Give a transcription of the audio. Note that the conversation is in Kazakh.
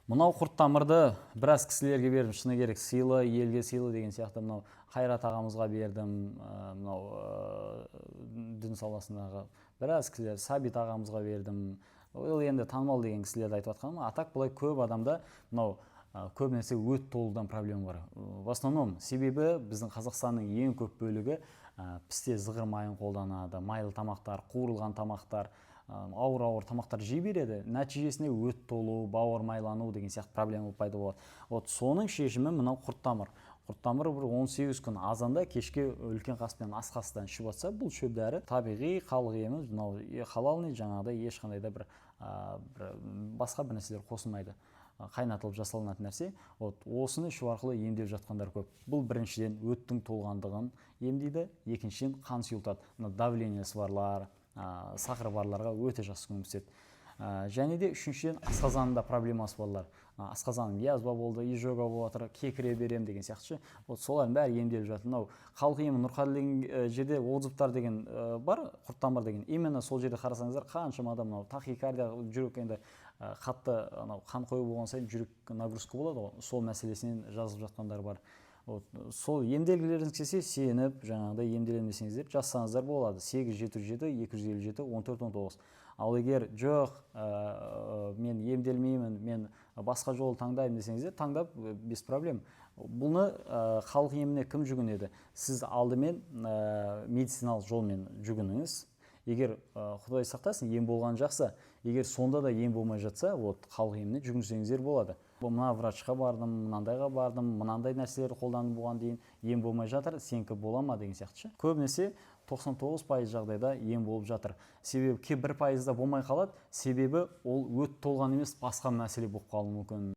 Мынау құрт тамырды біраз кісілерге бердім, шыны керек, сыйлы, елге сыйлы деген сияқты. Мынау Қайрат ағамызға бердім, мынау дін саласындағы біраз кісілер, Сабит ағамызға бердім. Ол енді танымал деген кісілерді айтып жатқаным. Атақ былай көп адамда мынау көбінесе өт толудан проблема бар. В основном себебі біздің Қазақстанның ең көп бөлігі пісте зығыр майын қолданады, майлы тамақтар, қуырылған тамақтар, ауыр тамақтар жей береді, нәтижесінде өт толу, бауыр майлану деген сияқты проблема пайда болады. Вот соның шешімі мынау құрт-тамыр. Құрт-тамыр бір 18 күн азанда кешке үлкен қаспен ас қасыдан ішіп жатса, бұл шөп дәрі табиғи халық емі, мынау халалный, жаңағыдай ешқандай да бір басқа бір нәрселер қосылмайды, қайнатылып жасалынатын нәрсе. Вот осыны ішу арқылы емдеп жатқандар көп. Бұл біріншіден өттің толғандығын емдейді, екіншіден қан сұйылтады. Давлениесі барлар, сахар барларға өте жақсы көмектеседі. Және де үшіншіден асқазанында проблемасы барлар. Асқазаным язва болды, изжога болып жатыр, кекіре берем деген сияқты. Вот солардың бәрі емделіп жатыр. Мынау халық емі Нұрқали деген жерде отзывтар деген бар, құрт-тамыр деген. Именно сол жерде қарасаңыздар, қаншама адам мынау тахикардия, жүрек енді қатты қан қою болған сайын жүрек нагрузка болады ғой, сол мәселесінен жазылып жатқандар бар. Сол емделгілеріңіз келсе, сеніп, жаңағыдай емделемесеңіздер жазсаңыздар болады. 877-257-14-19. Ал егер жоқ, мен емделмеймін, мен басқа жол таңдаймын десеңіздер, таңдап без проблем. Бұны халық еміне кім жүгінеді? Сіз алдымен медициналық жолмен жүгініңіз. Егер Құдай сақтасын, ем болған жақсы. Егер сонда да ем болмай жатса, халық еміне жүгінсеңіздер болады. Мына врачқа бардым, мынандайға бардым, мынандай нәрселер қолданып болған дейін ем болмай жатыр, сенікі бола ма деген сияқты. Көбінесе 99% жағдайда ем болып жатыр. Себебі 1% болмай қалады, себебі ол өт толған емес, басқа мәселе болып қалуы мүмкін.